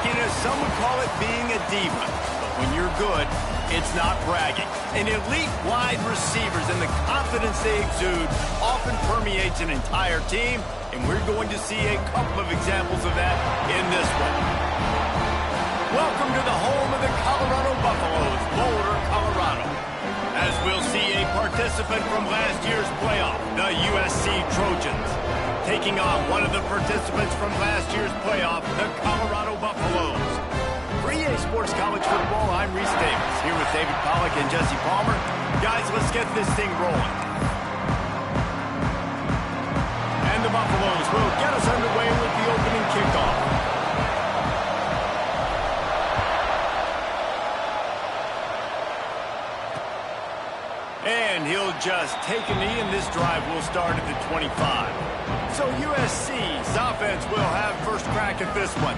cockiness, some would call it being a diva. But when you're good, it's not bragging. And elite wide receivers and the confidence they exude often permeates an entire team, and we're going to see a couple of examples of that in this one. Welcome to the home of the Colorado Buffaloes, Boulder, Colorado. As we'll see a participant from last year's playoff, the USC Trojans, taking on one of the participants from last year's playoff, the Colorado Buffaloes. For EA Sports College Football, I'm Reese Davis, here with David Pollack and Jesse Palmer. Guys, let's get this thing rolling. And the Buffaloes will get us underway with the opening kickoff. And he'll just take a knee, and this drive will start at the 25. So USC's offense will have first crack at this one.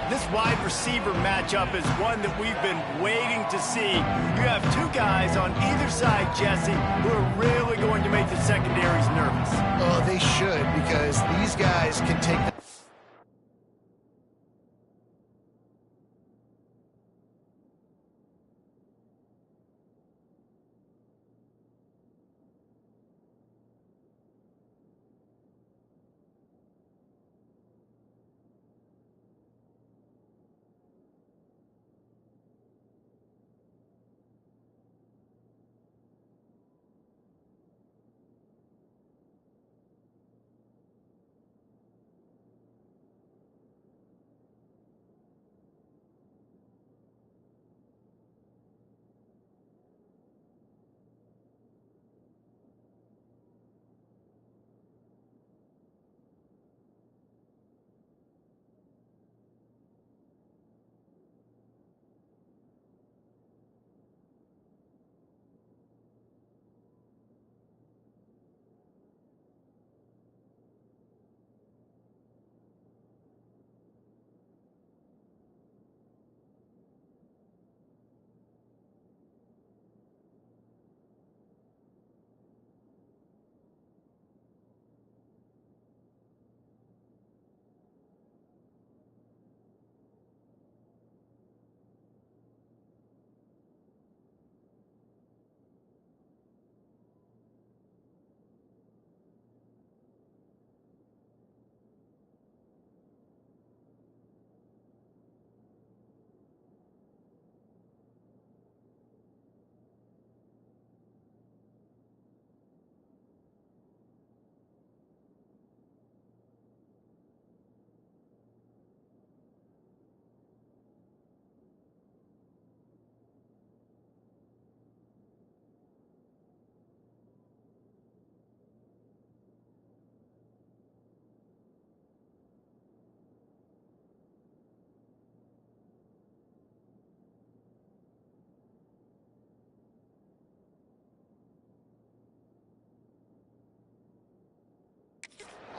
This wide receiver matchup is one that we've been waiting to see. You have two guys on either side, Jesse, who are really going to make the secondaries nervous. Oh, they should, because these guys can take the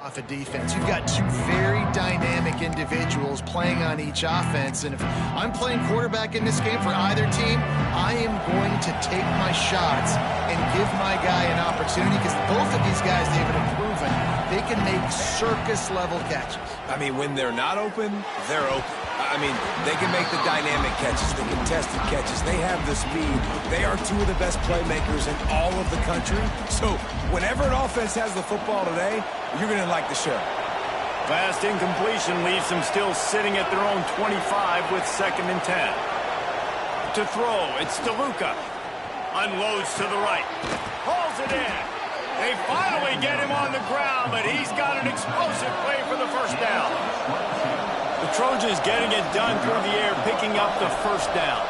off a defense. You've got two very dynamic individuals playing on each offense, and if I'm playing quarterback in this game for either team, I am going to take my shots and give my guy an opportunity, because both of these guys, David, have proven they can make circus-level catches. I mean, when they're not open, they're open. I mean, they can make the dynamic catches, the contested catches. They have the speed. They are two of the best playmakers in all of the country. So whenever an offense has the football today, you're going to like the show. Fast incompletion leaves them still sitting at their own 25 with 2nd and 10. To throw, it's DeLuca. Unloads to the right. Hauls it in. They finally get him on the ground, but he's got an explosive play for the first down. The Trojans getting it done through the air, picking up the first down.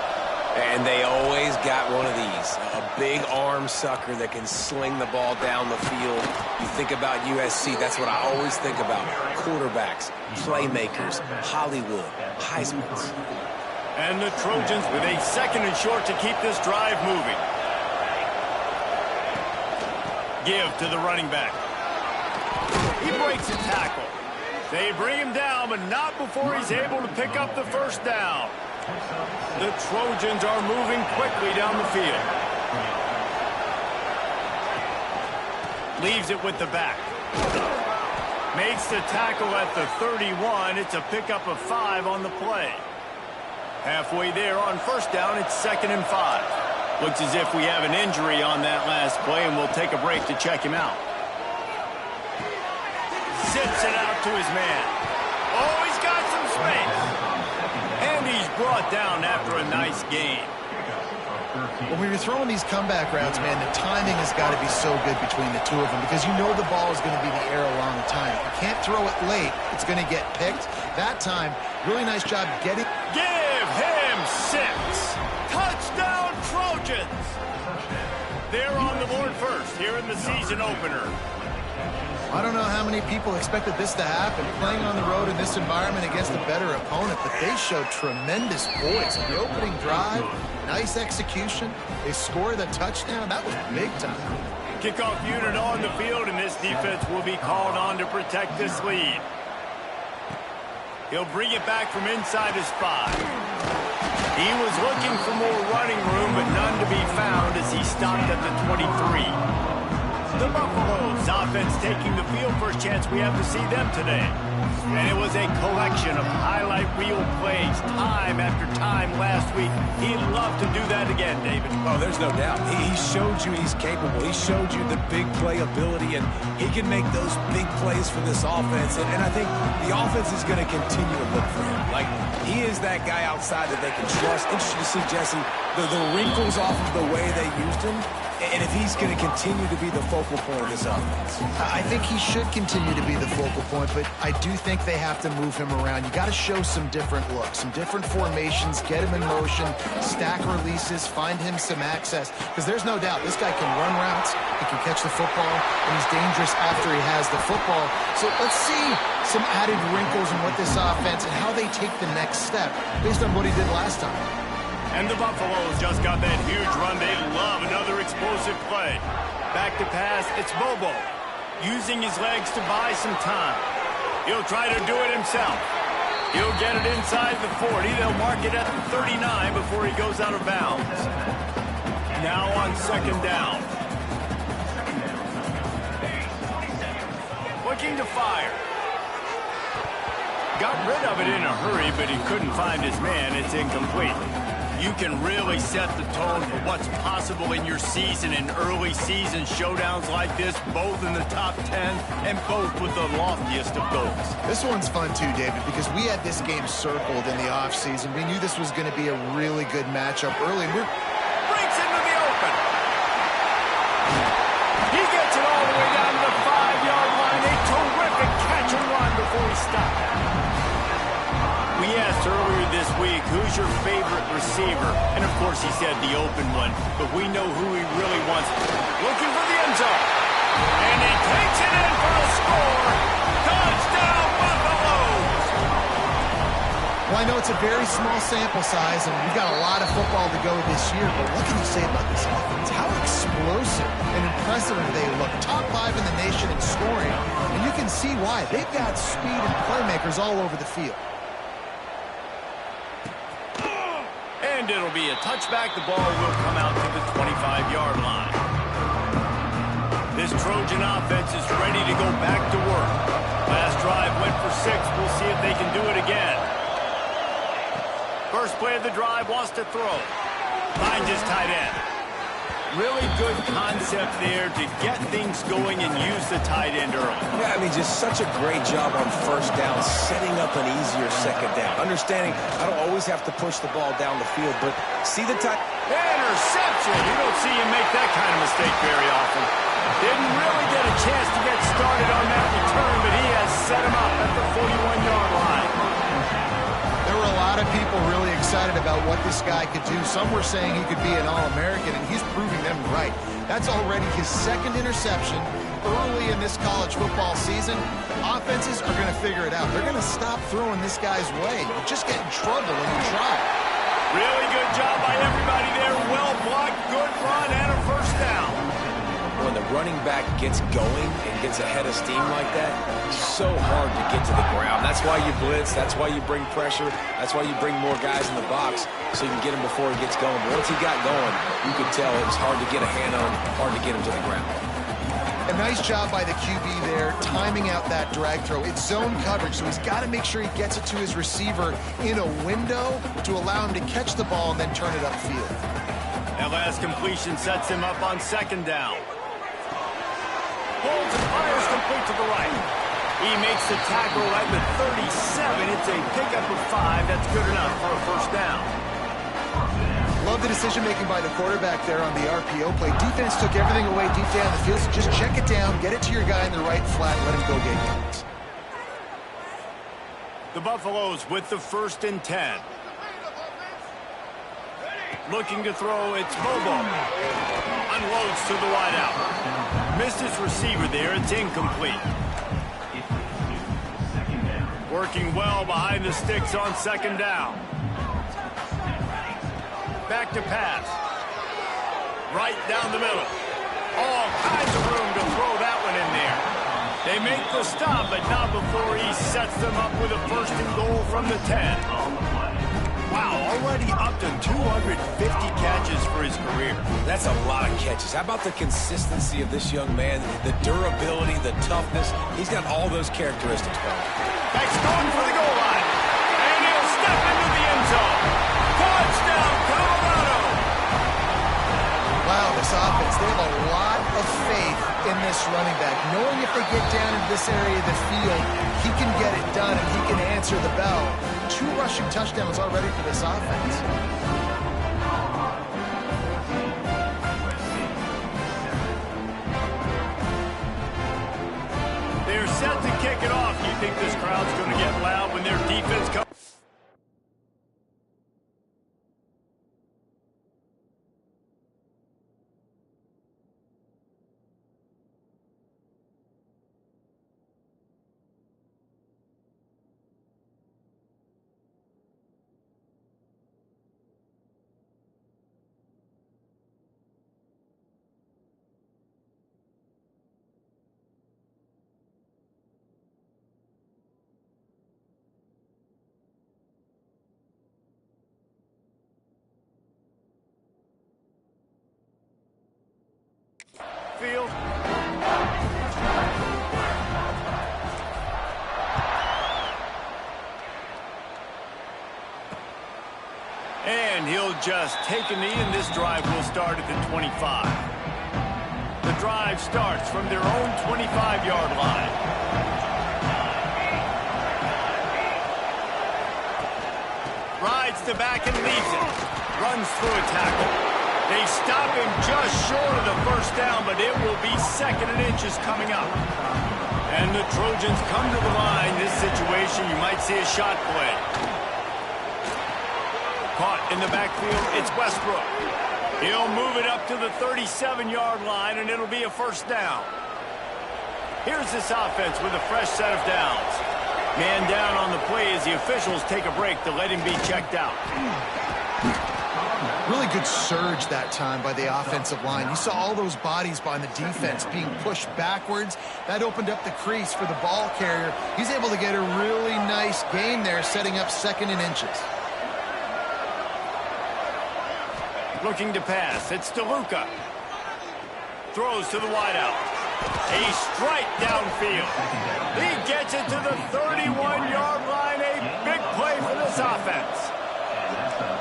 And they always got one of these, a big arm sucker that can sling the ball down the field. You think about USC, that's what I always think about. Quarterbacks, playmakers, Hollywood, Heismans. And the Trojans with a 2nd and short to keep this drive moving. Give to the running back. He breaks a tackle. They bring him down, but not before he's able to pick up the first down. The Trojans are moving quickly down the field. Leaves it with the back. Makes the tackle at the 31. It's a pickup of 5 on the play. Halfway there on first down, it's 2nd and 5. Looks as if we have an injury on that last play, and we'll take a break to check him out. Sits it out to his man. Oh, he's got some space. And he's brought down after a nice gain. When you're throwing these comeback routes, man, the timing has got to be so good between the two of them because you know the ball is going to be the air a long time. If you can't throw it late, it's going to get picked. That time, really nice job getting... Give him 6. Touchdown Trojans. They're on the board first here in the season opener. I don't know how many people expected this to happen, playing on the road in this environment against a better opponent, but they showed tremendous poise. The opening drive, nice execution. They scored a touchdown. That was big time. Kickoff unit on the field, and this defense will be called on to protect this lead. He'll bring it back from inside his 5. He was looking for more running room, but none to be found as he stopped at the 23. The Buffaloes offense taking the field. First chance we have to see them today. And it was a collection of highlight reel plays time after time last week. He'd love to do that again, David. Oh, there's no doubt. He showed you he's capable. He showed you the big play ability, and he can make those big plays for this offense. And I think the offense is going to continue to look for him. Like, he is that guy outside that they can trust. Interesting to see, Jesse, the wrinkles off of the way they used him. And if he's going to continue to be the focal point of this offense. I think he should continue to be the focal point, but I do think they have to move him around. You got to show some different looks, some different formations, get him in motion, stack releases, find him some access. Because there's no doubt this guy can run routes, he can catch the football, and he's dangerous after he has the football. So let's see some added wrinkles in what this offense and how they take the next step based on what he did last time. And the Buffaloes just got that huge run. They love another explosive play. Back to pass, it's Bobo. Using his legs to buy some time. He'll try to do it himself. He'll get it inside the 40. They'll mark it at the 39 before he goes out of bounds. Now on 2nd down. Looking to fire. Got rid of it in a hurry, but he couldn't find his man. It's incomplete. You can really set the tone for what's possible in your season in early season showdowns like this, both in the top 10 and both with the loftiest of goals. This one's fun too, David, because we had this game circled in the offseason. We knew this was going to be a really good matchup early. Breaks into the open. He gets it all the way down to the 5-yard line. A terrific catch and run before he stopped. We asked earlier this week, who's your favorite receiver? And of course he said the open one, but we know who he really wants. Looking for the end zone. And he takes it in for a score. Touchdown Buffaloes! Well, I know it's a very small sample size, and we've got a lot of football to go this year, but what can you say about this offense? How explosive and impressive they look. Top 5 in the nation in scoring, and you can see why. They've got speed and playmakers all over the field. And it'll be a touchback. The ball will come out to the 25-yard line. This Trojan offense is ready to go back to work. Last drive went for 6. We'll see if they can do it again. First play of the drive, wants to throw. Finds his tight end. Really good concept there to get things going and use the tight end early. Yeah, I mean, just such a great job on first down, setting up an easier 2nd down. Understanding I don't always have to push the ball down the field, but see the tight... Interception! You don't see him make that kind of mistake very often. Didn't really get a chance to get started on that return, but he has set him up at the 41-yard line. There were a lot of people really excited about what this guy could do. Some were saying he could be an All-American, and he's proving them right. That's already his 2nd interception early in this college football season. Offenses are going to figure it out. They're going to stop throwing this guy's way. You just get in trouble when you try. Really good job by everybody there. Well blocked, good run, and a first down. When the running back gets going and gets ahead of steam like that, it's so hard to get to the ground. That's why you blitz. That's why you bring pressure. That's why you bring more guys in the box so you can get him before he gets going. But once he got going, you could tell it was hard to get a hand on him, hard to get him to the ground. A nice job by the QB there, timing out that drag throw. It's zone coverage, so he's got to make sure he gets it to his receiver in a window to allow him to catch the ball and then turn it upfield. That last completion sets him up on second down. Holds and fires complete to the right. He makes the tackle at the 37. It's a pickup of 5. That's good enough for a first down. Love the decision-making by the quarterback there on the RPO play. Defense took everything away deep down the field, so just check it down, get it to your guy in the right flat, let him go get yards. The Buffaloes with the 1st and 10. Looking to throw, it's Bobo. Unloads to the wideout. Missed his receiver there, it's incomplete. Working well behind the sticks on second down. Back to pass. Right down the middle. All kinds of room to throw that one in there. They make the stop, but not before he sets them up with a 1st and goal from the 10. Wow, already up to 250 catches for his career. That's a lot of catches. How about the consistency of this young man? The durability, the toughness. He's got all those characteristics, Bob. Back's going for the goal line. And he'll step into the end zone. Touchdown, Colorado! Wow, this offense, they have a lot of faith in this running back. Knowing if they get down into this area of the field, he can get it done and he can answer the bell. 2 rushing touchdowns already for this offense. They're set to kick it off. You think this crowd's going to get loud when their defense comes? Field. And he'll just take a knee, and this drive will start at the 25. The drive starts from their own 25-yard line. Rides the back and leads it. Runs through a tackle. They stop him just short of the first down, but it will be 2nd and inches coming up. And the Trojans come to the line. This situation, you might see a shot play. Caught in the backfield, it's Westbrook. He'll move it up to the 37-yard line, and it'll be a first down. Here's this offense with a fresh set of downs. Man down on the play as the officials take a break to let him be checked out. Really good surge that time by the offensive line. You saw all those bodies behind the defense being pushed backwards. That opened up the crease for the ball carrier. He's able to get a really nice gain there, setting up 2nd and inches. Looking to pass. It's DeLuca. Throws to the wideout. A strike downfield. He gets it to the 31-yard line. A big play for this offense.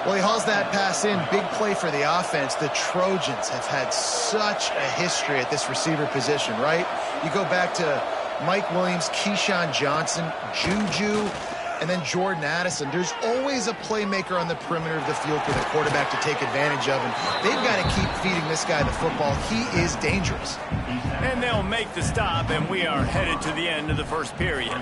Well, he hauls that pass in. Big play for the offense. The Trojans have had such a history at this receiver position, right? You go back to Mike Williams, Keyshawn Johnson, Juju, and then Jordan Addison. There's always a playmaker on the perimeter of the field for the quarterback to take advantage of, and they've got to keep feeding this guy the football. He is dangerous. And they'll make the stop, and we are headed to the end of the first period.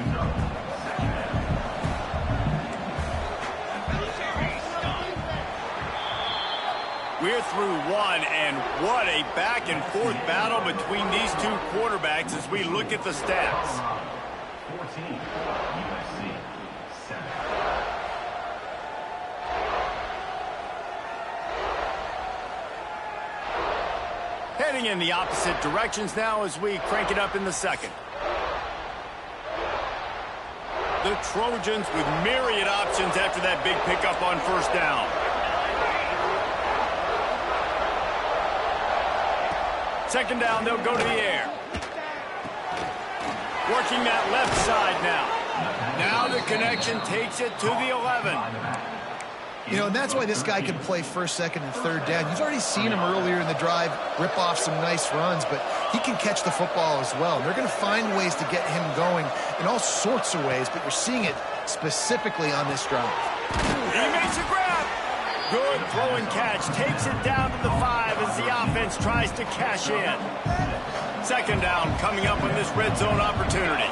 We're through one, and what a back-and-forth battle between these 2 quarterbacks as we look at the stats. 14, USC, 7. Heading in the opposite directions now as we crank it up in the second. The Trojans with myriad options after that big pickup on first down. Second down, they'll go to the air. working that left side now. Now the connection takes it to the 11. You know, and that's why this guy can play first, second, and third down. You've already seen him earlier in the drive rip off some nice runs, but he can catch the football as well. And they're going to find ways to get him going in all sorts of ways, but you're seeing it specifically on this drive. He makes a grab. Good throw and catch. Takes it down to the 5 as the offense tries to cash in. Second down coming up on this red zone opportunity.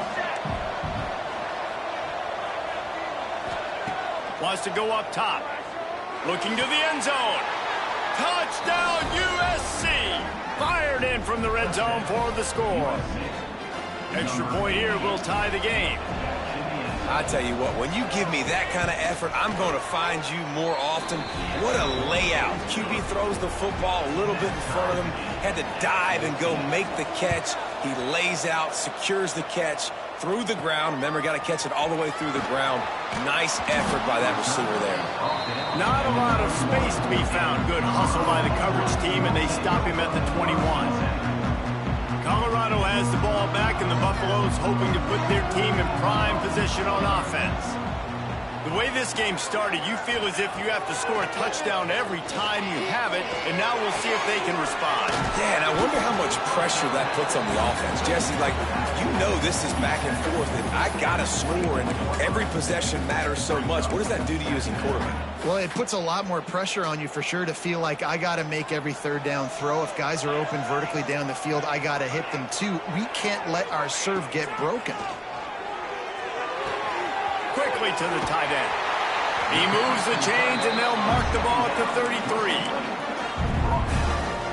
Wants to go up top. Looking to the end zone. Touchdown USC. Fired in from the red zone for the score. Extra point here will tie the game. I tell you what, when you give me that kind of effort, I'm going to find you more often. What a layout. QB throws the football a little bit in front of him, had to dive and go make the catch. He lays out, secures the catch through the ground. Remember, got to catch it all the way through the ground. Nice effort by that receiver there. Not a lot of space to be found. Good hustle by the coverage team, and they stop him at the 21. Colorado has the ball back, and the Buffaloes hoping to put their team in prime position on offense. The way this game started, you feel as if you have to score a touchdown every time you have it, and now we'll see if they can respond. Yeah, and I wonder how much pressure that puts on the offense. Jesse, like, you know this is back and forth, and I got to score, and every possession matters so much. What does that do to you as a quarterback? Well, it puts a lot more pressure on you for sure to feel like I got to make every third down throw. If guys are open vertically down the field, I got to hit them too. We can't let our serve get broken. Quickly to the tight end. He moves the chains, and they'll mark the ball at the 33.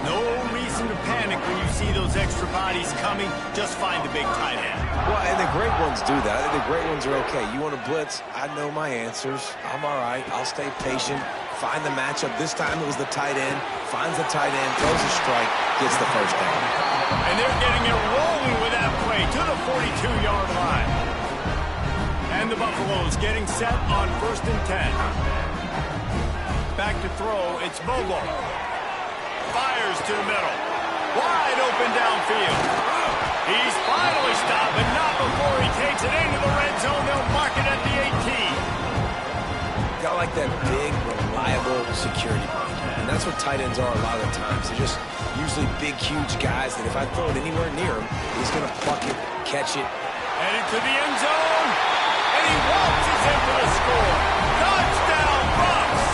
No reason to panic when you see those extra bodies coming. Just find the big tight end. Well, and the great ones do that. I think the great ones are okay. You want to blitz? I know my answers. I'm all right. I'll stay patient. Find the matchup. This time it was the tight end. Finds the tight end, throws a strike, gets the first down. And they're getting it rolling with that play to the 42-yard line. And the Buffaloes getting set on 1st and 10. Back to throw, it's Bobo. Fires to the middle. Wide open downfield. He's finally stopped, but not before he takes it into the red zone. They'll mark it at the 18. Got like that big, reliable security blanket. And that's what tight ends are a lot of the times. They're just usually big, huge guys that if I throw it anywhere near him, he's going to pluck it, catch it. Headed to the end zone. And he waltzes in for the score. Touchdown, Bucks!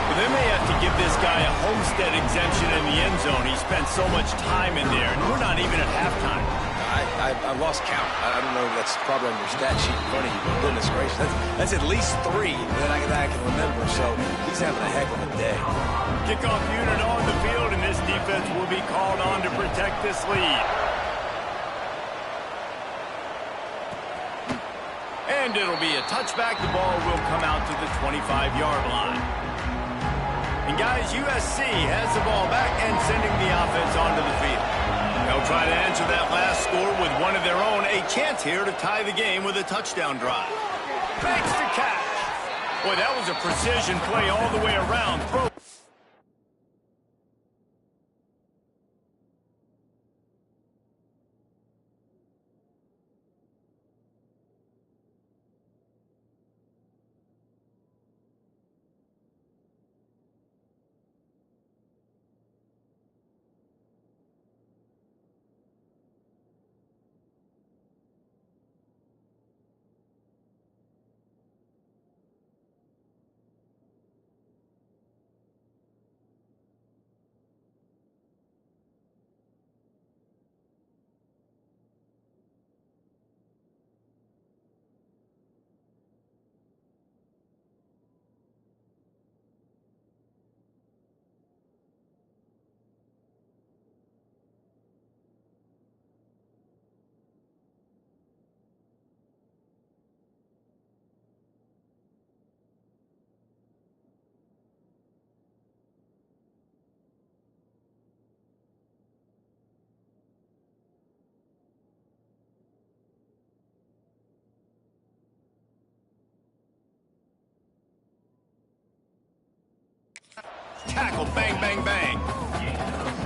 Well, they may have to give this guy a homestead exemption in the end zone. He spent so much time in there, and we're not even at halftime. I lost count. I don't know. That's probably on your stat sheet in front of you, but goodness gracious. That's at least 3 that I can remember, so he's having a heck of a day. Kickoff unit on the field, and this defense will be called on to protect this lead. And it'll be a touchback. The ball will come out to the 25-yard line. And guys, USC has the ball back and sending the offense onto the field. They'll try to answer that last score with one of their own. A chance here to tie the game with a touchdown drive. Makes the catch. Boy, that was a precision play all the way around. Throw. Tackle, bang, bang, bang.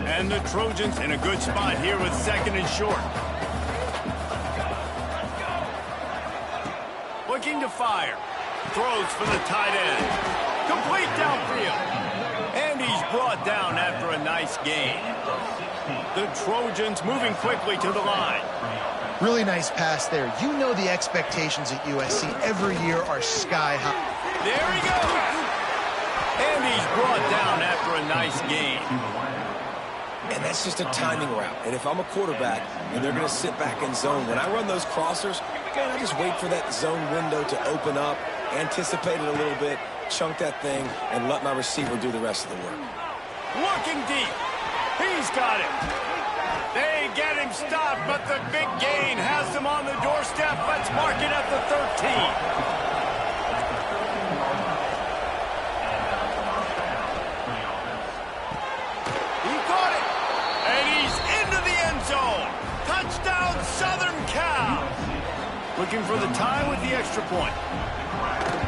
And the Trojans in a good spot here with 2nd and short. looking to fire. Throws for the tight end. Complete downfield. And he's brought down after a nice gain. The Trojans moving quickly to the line. Really nice pass there. You know the expectations at USC every year are sky high. There he goes. And he's brought down after a nice gain. And that's just a timing route. And if I'm a quarterback and they're going to sit back in zone, when I run those crossers, man, I just wait for that zone window to open up, anticipate it a little bit, chunk that thing, and let my receiver do the rest of the work. Looking deep. He's got him. They get him stopped, but the big gain has them on the doorstep. Let's mark it at the 13. Touchdown, Southern Cal! Looking for the tie with the extra point.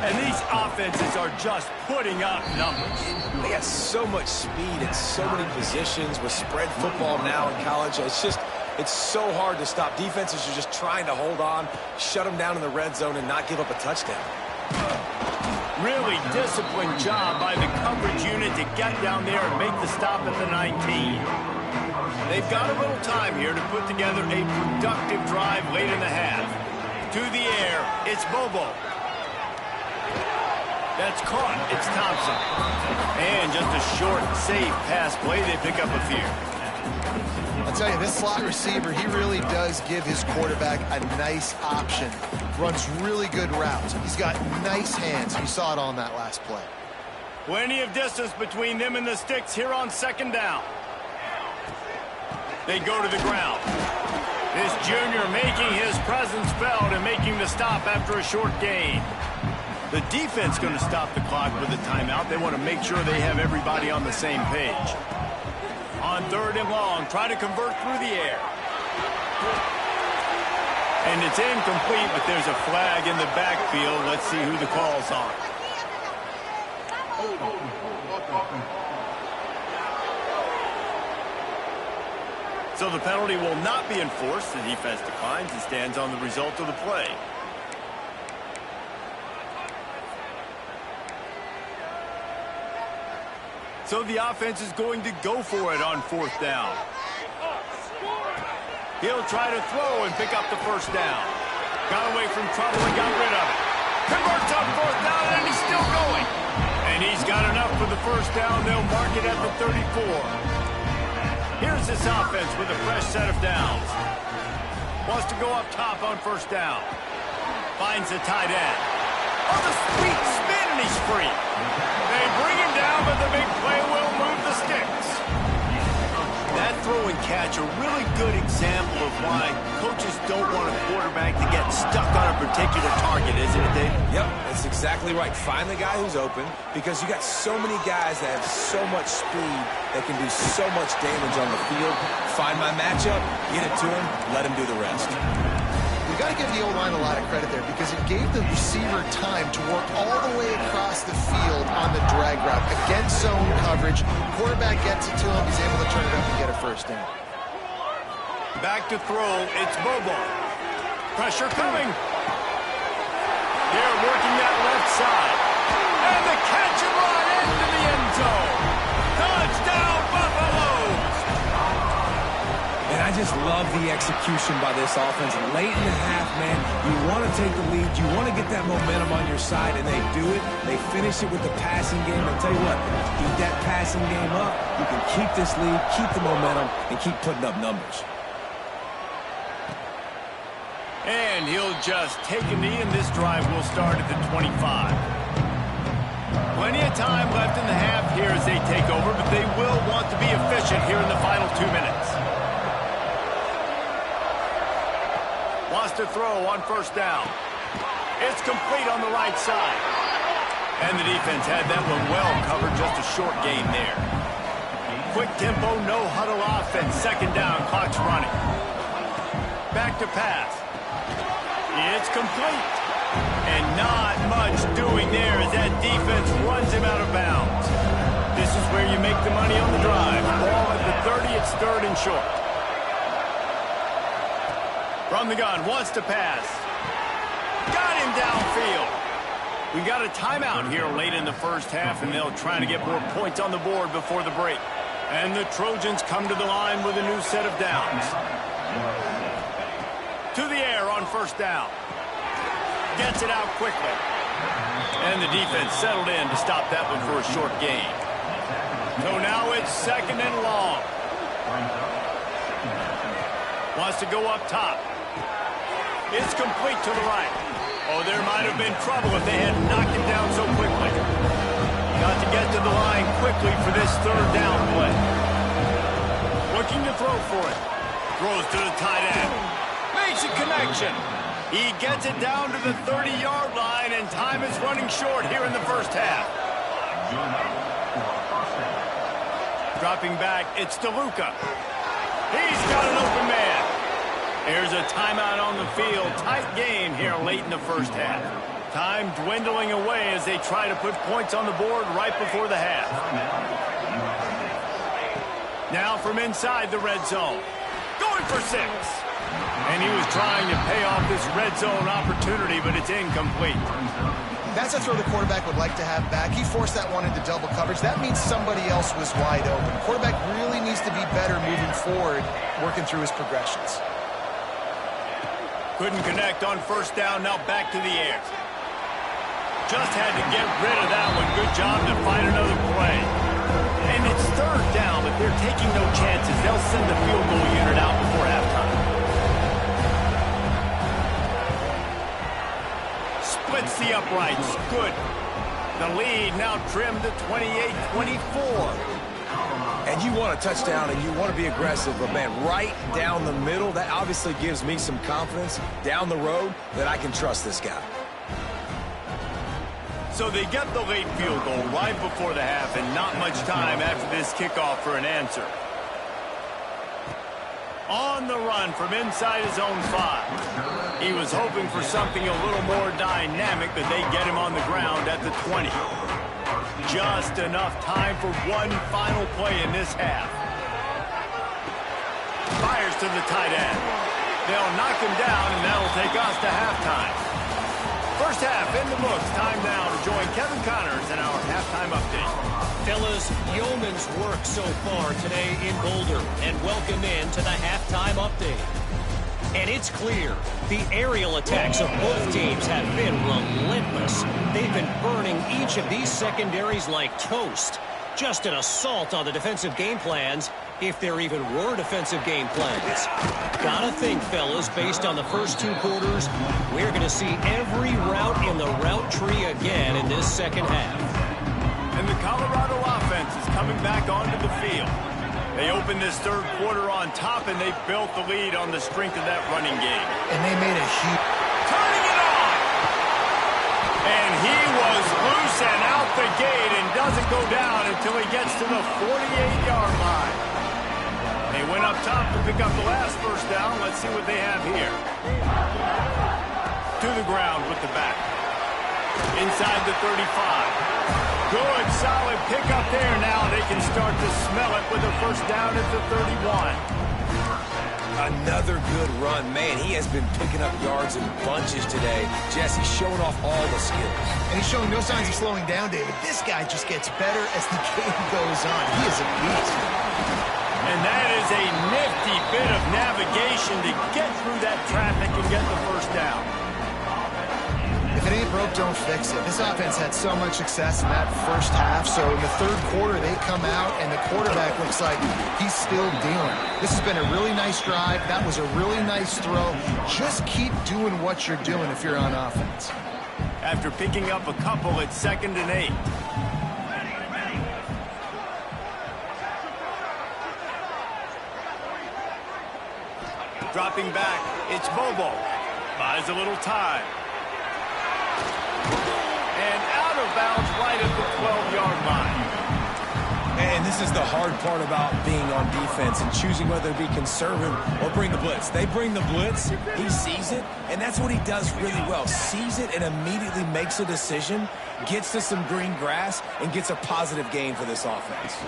And these offenses are just putting up numbers. They got so much speed and so many positions with spread football now in college. It's so hard to stop. Defenses are just trying to hold on, shut them down in the red zone, and not give up a touchdown. Really disciplined job by the coverage unit to get down there and make the stop at the 19. They've got a little time here to put together a productive drive late in the half. To the air, it's Bobo. That's caught. It's Thompson. And just a short, safe pass play. They pick up a few. I'll tell you, this slot receiver, he really does give his quarterback a nice option. Runs really good routes. He's got nice hands. You saw it on that last play. Plenty of distance between them and the sticks here on second down. They go to the ground. This junior making his presence felt and making the stop after a short gain. The defense going to stop the clock with a timeout. They want to make sure they have everybody on the same page. On third and long, try to convert through the air. And it's incomplete, but there's a flag in the backfield. Let's see who the call's on. So the penalty will not be enforced. The defense declines and stands on the result of the play. So the offense is going to go for it on fourth down. He'll try to throw and pick up the first down. Got away from trouble and got rid of it. Converts on fourth down, and he's still going. And he's got enough for the first down. They'll mark it at the 34. Here's this offense with a fresh set of downs. Wants to go up top on first down. Finds the tight end. Oh, the sweet spin, and he's free. They bring him down, but the big play will move the sticks. That throw and catch, a really good example of why coaches don't want a quarterback to get stuck on a particular target, isn't it, Dave? Yep, that's exactly right. Find the guy who's open, because you got so many guys that have so much speed that can do so much damage on the field. Find my matchup, get it to him, let him do the rest. We've got to give the O-line a lot of credit there because it gave the receiver time to work all the way across the field on the drag route against zone coverage. Quarterback gets it to him. He's able to turn it up and get a first down. Back to throw. It's Bobo. Pressure coming. They're working that left side. And the catch and run into the end zone. Touchdown, Buffaloes! And I just love the execution by this offense. Late in the half, man, you want to take the lead. You want to get that momentum on your side, and they do it. They finish it with the passing game. I'll tell you what, keep that passing game up. You can keep this lead, keep the momentum, and keep putting up numbers. And he'll just take a knee, and this drive will start at the 25. Plenty of time left in the half here as they take over, but they will want to be efficient here in the final 2 minutes. Wants to throw on first down. It's complete on the right side. And the defense had that one well covered, just a short gain there. Quick tempo, no huddle offense. Second down, clock's running. Back to pass. It's complete. And not much doing there as that defense runs him out of bounds. This is where you make the money on the drive. Ball at the 30, it's third and short. From the gun, wants to pass. Got running downfield. We got a timeout here late in the first half, and they'll try to get more points on the board before the break. And the Trojans come to the line with a new set of downs. To the air on first down. Gets it out quickly. And the defense settled in to stop that one for a short gain. So now it's second and long. Wants to go up top. It's complete to the right. Oh, there might have been trouble if they had knocked him down so quickly. Got to get to the line quickly for this third down play. Looking to throw for it. Throws to the tight end. Makes a connection. He gets it down to the 30-yard line, and time is running short here in the first half. Dropping back, it's DeLuca. He's got an open man. Here's a timeout on the field. Tight game here late in the first half. Time dwindling away as they try to put points on the board right before the half. Now from inside the red zone. Going for 6. And he was trying to pay off this red zone opportunity, but it's incomplete. That's a throw the quarterback would like to have back. He forced that one into double coverage. That means somebody else was wide open. Quarterback really needs to be better moving forward, working through his progressions. Couldn't connect on first down, now back to the air. Just had to get rid of that one. Good job to find another play. And it's third down, but they're taking no chances. They'll send the field goal unit out before halftime. Splits the uprights. Good. The lead now trimmed to 28-24. And you want a touchdown and you want to be aggressive, but man, right down the middle, that obviously gives me some confidence down the road that I can trust this guy. So they get the late field goal right before the half, and not much time after this kickoff for an answer. On the run from inside his own 5. He was hoping for something a little more dynamic, but they get him on the ground at the 20. Just enough time for one final play in this half. Fires to the tight end. They'll knock him down, and that'll take us to halftime. First half in the books. Time now to join Kevin Connors in our halftime update. Fellas, yeoman's work so far today in Boulder, and welcome in to the halftime update. And it's clear, the aerial attacks of both teams have been relentless. They've been burning each of these secondaries like toast. Just an assault on the defensive game plans, if there even were defensive game plans. Gotta think, fellas, based on the first 2 quarters, we're going to see every route in the route tree again in this second half. And the Colorado offense is coming back onto the field. They opened this third quarter on top, and they built the lead on the strength of that running game. And they made a huge... Turning it on! And he was loose and out the gate and doesn't go down until he gets to the 48-yard line. They went up top to pick up the last first down. Let's see what they have here. To the ground with the back. Inside the 35. Good, solid pickup there. Now they can start to smell it with a first down at the 31. Another good run. Man, he has been picking up yards in bunches today. Jesse's showing off all the skills. And he's showing no signs of slowing down, David. This guy just gets better as the game goes on. He is a beast. And that is a nifty bit of navigation to get through that traffic and get the first down. If it ain't broke, don't fix it. This offense had so much success in that first half, so in the third quarter they come out and the quarterback looks like he's still dealing. This has been a really nice drive. That was a really nice throw. Just keep doing what you're doing if you're on offense. After picking up a couple, it's 2nd and 8. Dropping back, it's Bobo. Buys a little time. And out of bounds right at the 12-yard line. And this is the hard part about being on defense and choosing whether to be conservative or bring the blitz. They bring the blitz, he sees it, and that's what he does really well. Sees it and immediately makes a decision, gets to some green grass, and gets a positive gain for this offense.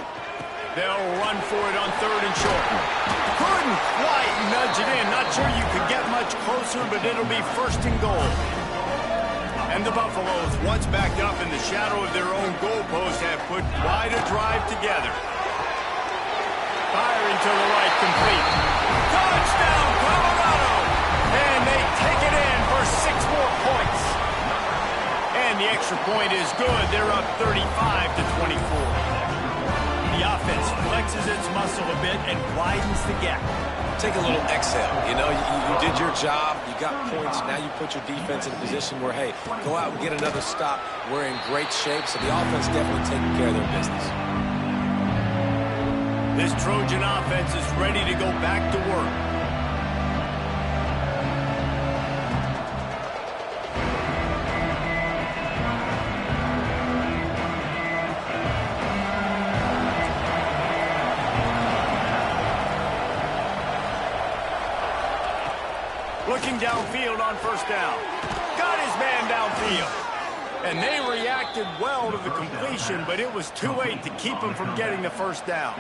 They'll run for it on 3rd and short. Couldn't quite nudge it in. Not sure you could get much closer, but it'll be 1st and goal. And the Buffaloes, once backed up in the shadow of their own goalpost, have put quite a drive together. Firing to the right, complete. Touchdown, Colorado! And they take it in for 6 more points. And the extra point is good. They're up 35-24. The offense flexes its muscle a bit and widens the gap. Take a little exhale. You know, you did your job. You got points. Now you put your defense in a position where, hey, go out and get another stop. We're in great shape, so the offense definitely taking care of their business. This Trojan offense is ready to go back to work. Looking downfield on first down. Got his man downfield. And they reacted well to the completion, but it was too late to keep him from getting the first down.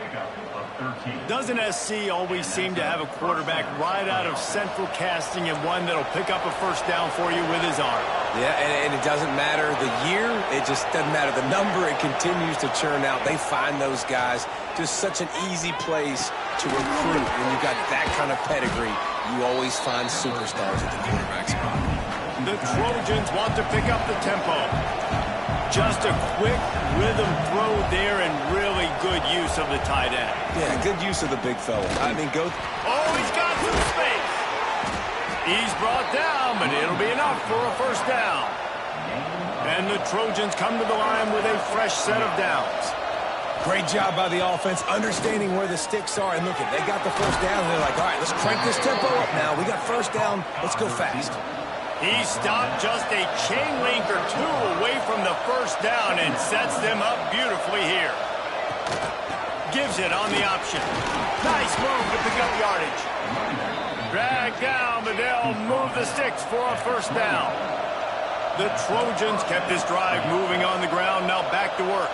Doesn't SC always seem to have a quarterback right out of central casting and one that'll pick up a first down for you with his arm? Yeah, and it doesn't matter the year. It just doesn't matter the number. It continues to churn out. They find those guys. Just such an easy place to recruit. When you've got that kind of pedigree, you always find superstars at the quarterback spot. The Trojans want to pick up the tempo. Just a quick rhythm throw there and really good use of the tight end. Yeah, good use of the big fella. I mean, go. Oh, he's got some space. He's brought down, but it'll be enough for a first down. And the Trojans come to the line with a fresh set of downs. Great job by the offense, understanding where the sticks are. And look, they got the first down, and they're like, all right, let's crank this tempo up now. We got first down. Let's go fast. He stopped just a chain link or two away from the first down and sets them up beautifully here. Gives it on the option. Nice move to pick up yardage. Drag down, but they'll move the sticks for a first down. The Trojans kept this drive moving on the ground, now back to work.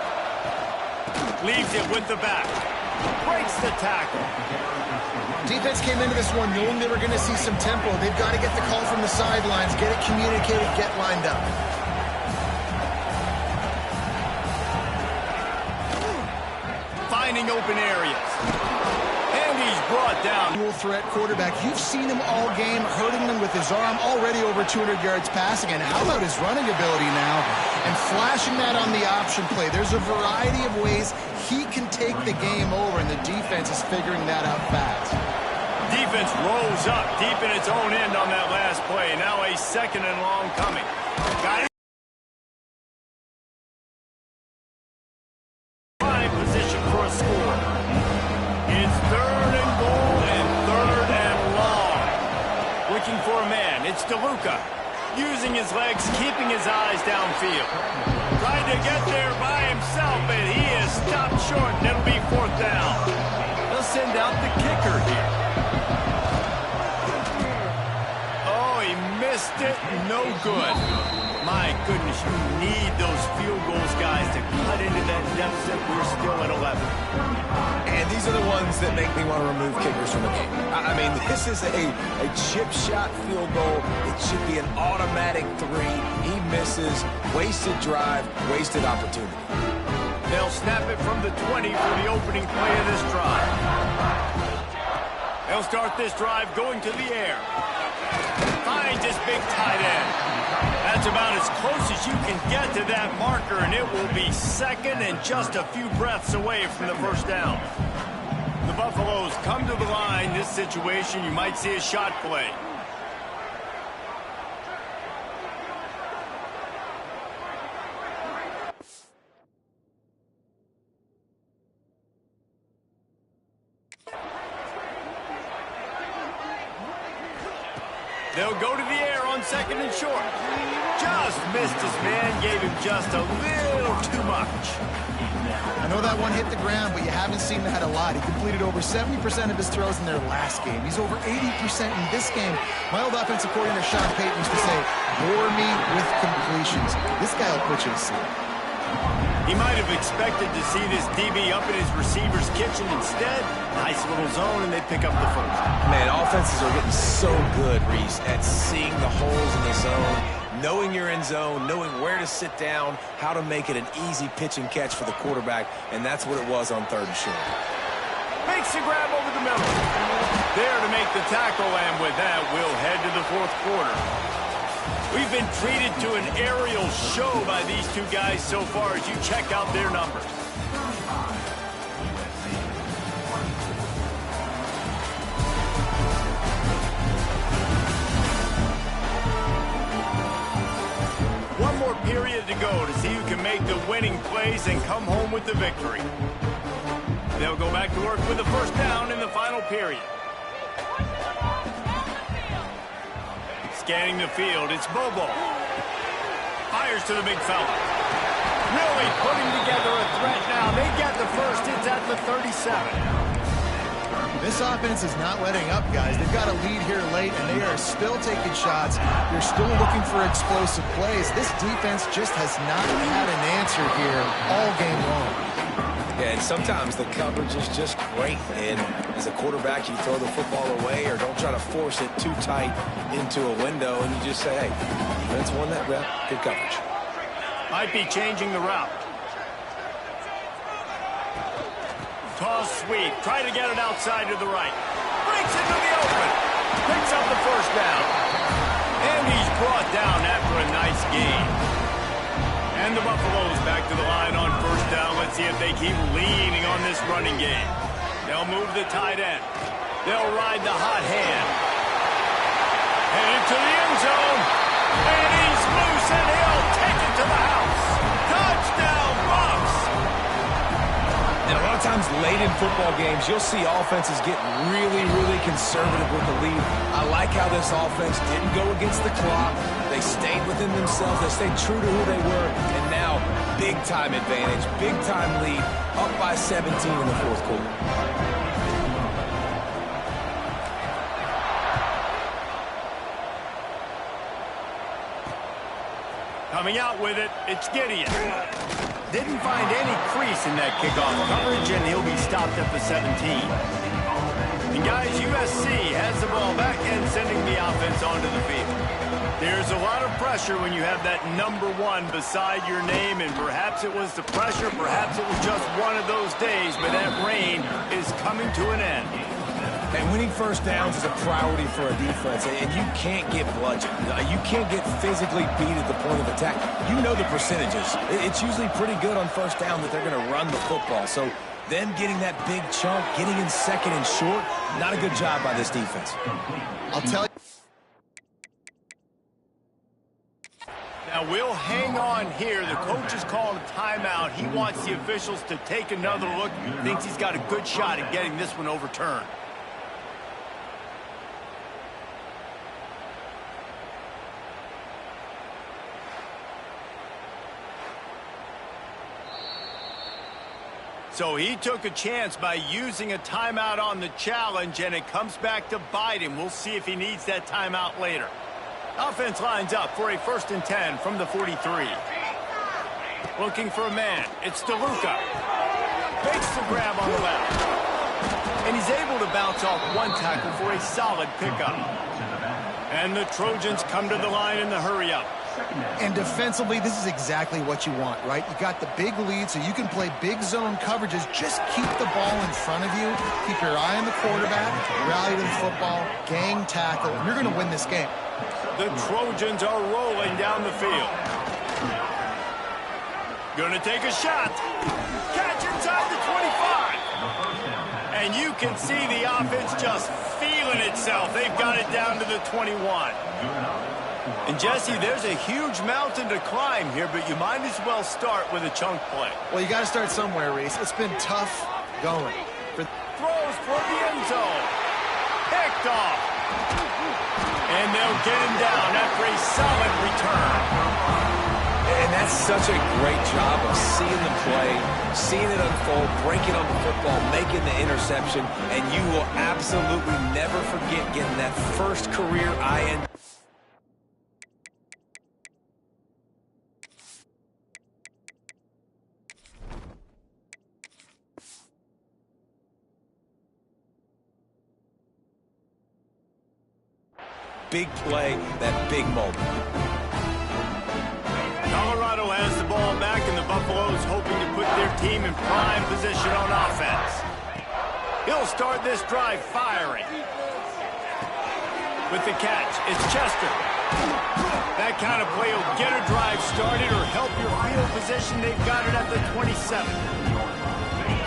Leaves it with the back. Breaks the tackle. Defense came into this one knowing they were going to see some tempo. They've got to get the call from the sidelines, get it communicated, get lined up. Finding open areas. And he's brought down. Dual threat quarterback. You've seen him all game, hurting them with his arm, already over 200 yards passing. And how about his running ability now? And flashing that on the option play. There's a variety of ways he can take the game over, and the defense is figuring that out fast. Defense rolls up deep in its own end on that last play. Now a second and long coming. Got it. Prime position for a score. It's third and goal and third and long. Looking for a man. It's DeLuca. Using his legs, keeping his eyes downfield. Tried to get there by himself, and he is stopped short, and it'll be fourth down. They'll send out the kicker here. Oh, he missed it. No good. My goodness, you need those field goals, guys, to cut into that deficit. We're still at 11. And these are the ones that make me want to remove kickers from the game. I mean, this is a chip shot field goal. It should be an automatic 3. He misses. Wasted drive, wasted opportunity. They'll snap it from the 20 for the opening play of this drive. They'll start this drive going to the air. Finds his big tight end. That's about as close as you can get to that marker, and it will be second and just a few breaths away from the first down. The Buffaloes come to the line. This situation, you might see a shot play. They'll go to the air on second and short. Just missed his man, gave him just a little too much. I know that one hit the ground, but you haven't seen that a lot. He completed over 70% of his throws in their last game. He's over 80% in this game. My old offensive coordinator, Sean Payton, used to say, bore me with completions. This guy will put you to sleep. He might have expected to see this DB up in his receiver's kitchen. Instead, nice little zone, and they pick up the first. Man, offenses are getting so good, Reese, at seeing the holes in the zone, knowing your end zone, knowing where to sit down, how to make it an easy pitch and catch for the quarterback, and that's what it was on 3rd and short. Makes the grab over the middle. There to make the tackle, and with that, we'll head to the 4th quarter. We've been treated to an aerial show by these two guys so far as you check out their numbers. One more period to go to see who can make the winning plays and come home with the victory. They'll go back to work with a 1st down in the final period. Scanning the field, it's Bobo. Fires to the big fella. Really putting together a threat now. They got the first. It's at the 37. This offense is not letting up, guys. They've got a lead here late, and they are still taking shots. They're still looking for explosive plays. This defense just has not had an answer here all game long. Yeah, and sometimes the coverage is just great. And as a quarterback, you throw the football away or don't try to force it too tight into a window, and you just say, hey, defense won that rep. Good coverage. Might be changing the route. Toss sweep. Try to get it outside to the right. Breaks into the open. Picks up the 1st down. And he's brought down after a nice gain. And the Buffaloes back to the line on 1st down. Let's see if they keep leaning on this running game. They'll move the tight end. They'll ride the hot hand. Headed to the end zone. And he's loose, and he'll take it to the house. Touchdown, Buffs! And a lot of times late in football games, you'll see offenses get really, really conservative with the lead. I like how this offense didn't go against the clock. They stayed within themselves. They stayed true to who they were. And now, big-time advantage, big-time lead, up by 17 in the 4th quarter. Coming out with it, it's Gideon. Didn't find any crease in that kickoff coverage, and he'll be stopped at the 17. And guys, USC has the ball back and sending the offense onto the field. There's a lot of pressure when you have that number 1 beside your name, and perhaps it was the pressure, perhaps it was just one of those days, but that rain is coming to an end. And winning 1st downs is a priority for a defense, and you can't get bludgeoned. You can't get physically beat at the point of attack. You know the percentages. It's usually pretty good on 1st down that they're going to run the football. So them getting that big chunk, getting in 2nd and short, not a good job by this defense. I'll tell you. Now, we'll hang on here. The coach is calling a timeout. He wants the officials to take another look. Thinks he's got a good shot at getting this one overturned. So he took a chance by using a timeout on the challenge, and it comes back to bite him. We'll see if he needs that timeout later. Offense lines up for a 1st and 10 from the 43. Looking for a man. It's DeLuca. Fakes the grab on the left. And he's able to bounce off one tackle for a solid pickup. And the Trojans come to the line in the hurry-up. And defensively, this is exactly what you want, right? You got the big lead, so you can play big zone coverages. Just keep the ball in front of you. Keep your eye on the quarterback. Rally to the football. Gang tackle. And you're going to win this game. The Trojans are rolling down the field. Gonna take a shot. Catch inside the 25. And you can see the offense just feeling itself. They've got it down to the 21. And Jesse, there's a huge mountain to climb here, but you might as well start with a chunk play. Well, you got to start somewhere, Reese. It's been tough going. Throws for the end zone. Picked off. And they'll get him down after a solid return. And that's such a great job of seeing the play, seeing it unfold, breaking on the football, making the interception, and you will absolutely never forget getting that first career IN. Big play, that big moment. Buffalo's hoping to put their team in prime position on offense. He'll start this drive firing. With the catch, it's Chester. That kind of play will get a drive started or help your field position. They've got it at the 27.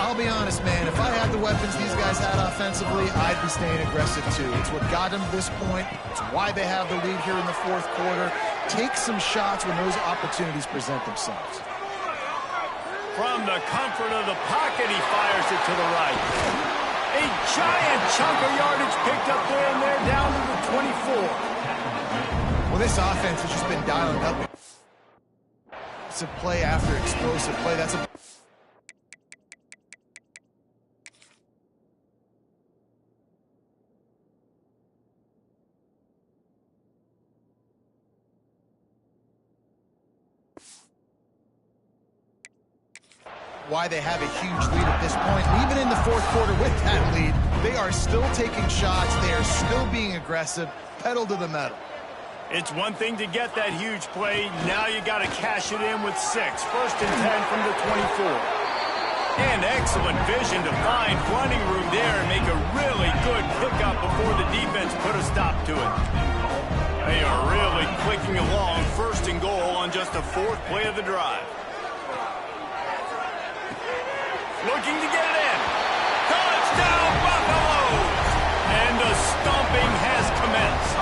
I'll be honest, man. If I had the weapons these guys had offensively, I'd be staying aggressive too. It's what got them to this point. It's why they have the lead here in the fourth quarter. Take some shots when those opportunities present themselves. From the comfort of the pocket, he fires it to the right. A giant chunk of yardage picked up there, and they're down to the 24. Well, this offense has just been dialing up. It's a play after explosive play. That's a... why they have a huge lead at this point. Even in the fourth quarter with that lead, they are still taking shots. They are still being aggressive, pedal to the metal. It's one thing to get that huge play. Now you got to cash it in with 6. First and 10 from the 24. And excellent vision to find running room there and make a really good pickup before the defense put a stop to it. They are really clicking along. First and goal on just the 4th play of the drive. Looking to get it in. Touchdown, Buffaloes! And the stomping has commenced.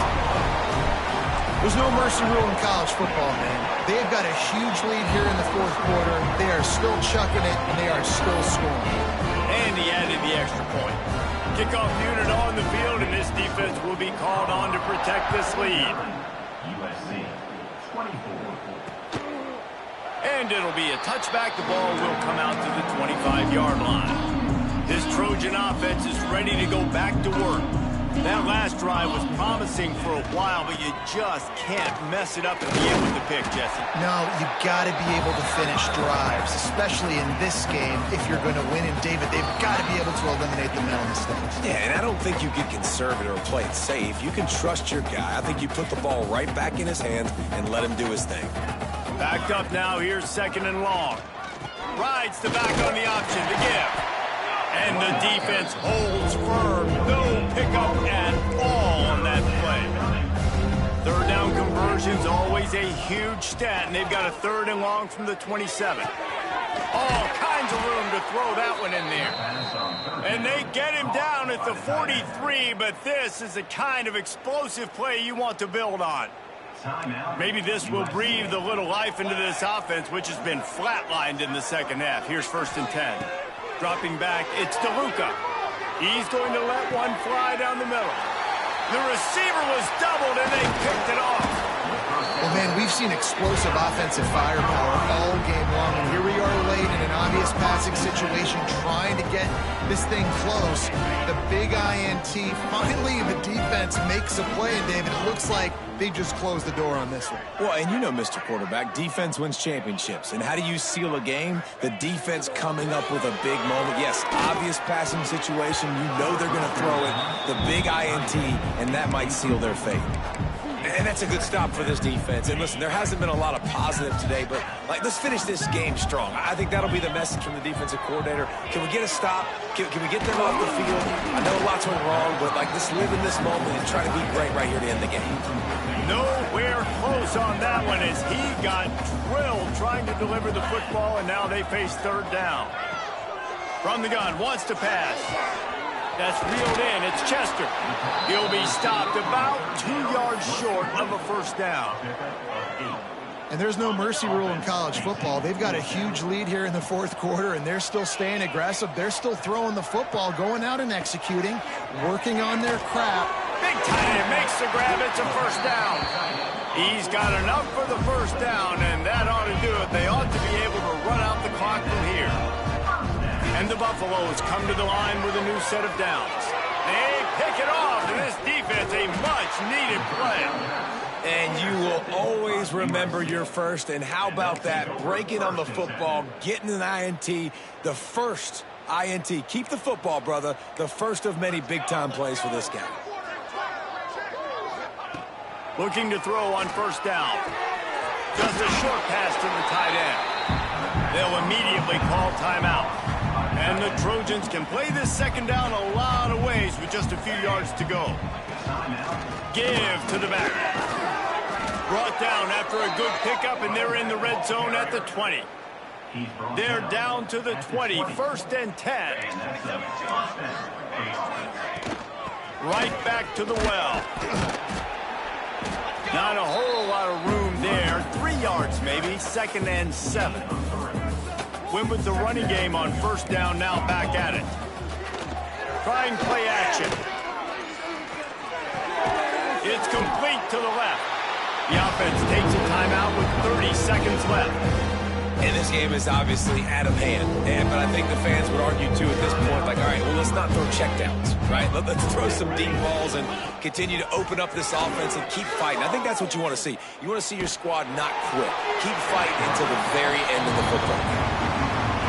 There's no mercy rule in college football, man. They've got a huge lead here in the fourth quarter. They are still chucking it, and they are still scoring. And he added the extra point. Kickoff unit on the field, and this defense will be called on to protect this lead. USC 24. And it'll be a touchback. The ball will come out to the 25-yard line. This Trojan offense is ready to go back to work. That last drive was promising for a while, but you just can't mess it up at the end with the pick, Jesse. No, you got to be able to finish drives, especially in this game. If you're going to win, and David, they've got to be able to eliminate the mental mistakes. Yeah, and I don't think you get conservative or play it safe. You can trust your guy. I think you put the ball right back in his hands and let him do his thing. Backed up now. Here's 2nd and long. Rides the back on the option to give. And the defense holds firm. No pickup at all on that play. 3rd down conversion's always a huge stat, and they've got a 3rd and long from the 27. All kinds of room to throw that one in there. And they get him down at the 43, but this is the kind of explosive play you want to build on. Maybe this will breathe a little life into this offense, which has been flatlined in the second half. Here's 1st and 10. Dropping back, it's DeLuca. He's going to let one fly down the middle. The receiver was doubled, and they picked it off. Well, man, we've seen explosive offensive firepower all game long, and here we are late in an obvious passing situation trying to get this thing close. The big INT, finally the defense makes a play, and David, it looks like they just closed the door on this one. Well, and you know, Mr. Quarterback, defense wins championships. And how do you seal a game? The defense coming up with a big moment. Yes, obvious passing situation. You know they're going to throw it. The big INT, and that might seal their fate. And that's a good stop for this defense. And listen, there hasn't been a lot of positive today, but let's finish this game strong. I think that'll be the message from the defensive coordinator. Can we get a stop? Can we get them off the field? I know lots went wrong, but just live in this moment and try to be great right here to end the game. Nowhere close on that one as he got drilled trying to deliver the football, and now they face 3rd down. From the gun, wants to pass. That's reeled in. It's Chester. He'll be stopped about 2 yards short of a 1st down. And there's no mercy rule in college football. They've got a huge lead here in the fourth quarter, and they're still staying aggressive. They're still throwing the football, going out and executing, working on their craft. Big tight end makes the grab. It's a 1st down. He's got enough for the 1st down, and that ought to do it. They ought to be able to run out the clock from here. And the Buffaloes come to the line with a new set of downs. They pick it off, and this defense, a much-needed play. And you will always remember your first. And how about that? Breaking on the football, getting an INT, the first INT. Keep the football, brother. The first of many big-time plays for this guy. Looking to throw on 1st down. Just a short pass to the tight end. They'll immediately call timeout. And the Trojans can play this second down a lot of ways with just a few yards to go. Give to the back. Brought down after a good pickup, and they're in the red zone at the 20. They're down to the 20, 1st and 10. Right back to the well. Not a whole lot of room there. 3 yards maybe, 2nd and 7. Win with the running game on 1st down, now back at it. Trying play action. It's complete to the left. The offense takes a timeout with 30 seconds left. And this game is obviously out of hand. But I think the fans would argue, too, at this point, like, all right, well, let's not throw checkdowns, right? Let's throw some deep balls and continue to open up this offense and keep fighting. I think that's what you want to see. You want to see your squad not quit. Keep fighting until the very end of the football game.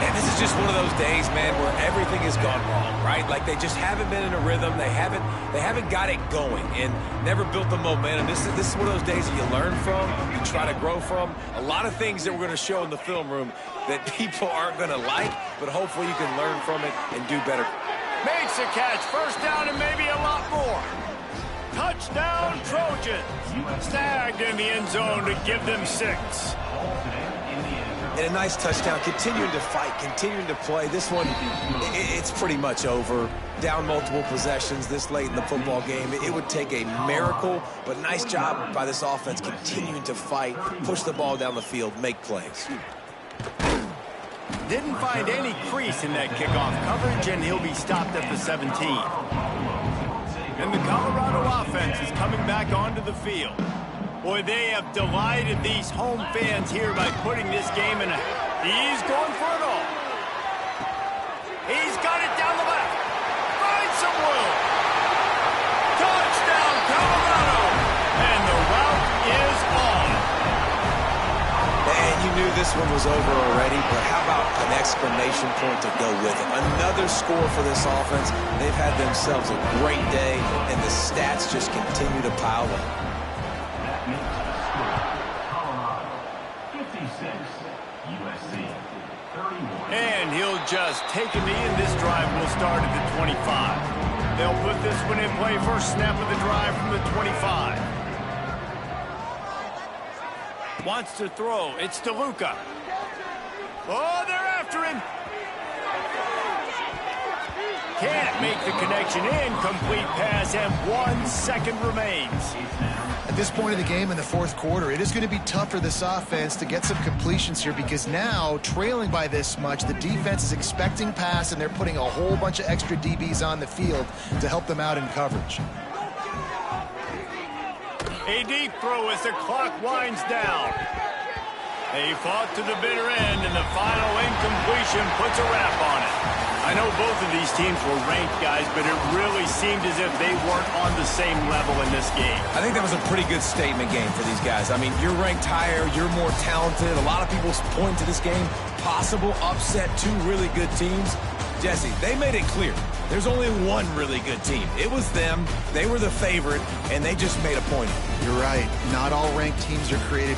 And this is just one of those days, man, where everything has gone wrong, right? Like they just haven't been in a rhythm. They haven't got it going and never built the momentum. This is one of those days that you learn from, you try to grow from. A lot of things that we're going to show in the film room that people aren't going to like, but hopefully you can learn from it and do better. Makes a catch, 1st down and maybe a lot more. Touchdown Trojans. Snagged in the end zone to give them 6. And a nice touchdown, continuing to fight, continuing to play. This one, it's pretty much over. Down multiple possessions this late in the football game. It would take a miracle, but nice job by this offense continuing to fight, push the ball down the field, make plays. Didn't find any crease in that kickoff coverage, and he'll be stopped at the 17. And the Colorado offense is coming back onto the field. Boy, they have delighted these home fans here by putting this game in a... He's going for it all. He's got it down the left. Finds some room. Touchdown, Colorado. And the route is on. And you knew this one was over already, but how about an exclamation point to go with it? Another score for this offense. They've had themselves a great day, and the stats just continue to pile up. And he'll just take a knee, and this drive will start at the 25. They'll put this one in play, first snap of the drive from the 25. Wants to throw. It's DeLuca. Oh, they're after him. Can't make the connection. Incomplete pass, and 1 second remains. At this point of the game in the 4th quarter, it is going to be tough for this offense to get some completions here because now, trailing by this much, the defense is expecting pass, and they're putting a whole bunch of extra DBs on the field to help them out in coverage. A deep throw as the clock winds down. They fought to the bitter end, and the final incompletion puts a wrap on it. I know both of these teams were ranked, guys, but it really seemed as if they weren't on the same level in this game. I think that was a pretty good statement game for these guys. I mean, you're ranked higher, you're more talented. A lot of people point to this game, possible upset, 2 really good teams. Jesse, they made it clear. There's only one really good team. It was them. They were the favorite, and they just made a point of it. You're right. Not all ranked teams are created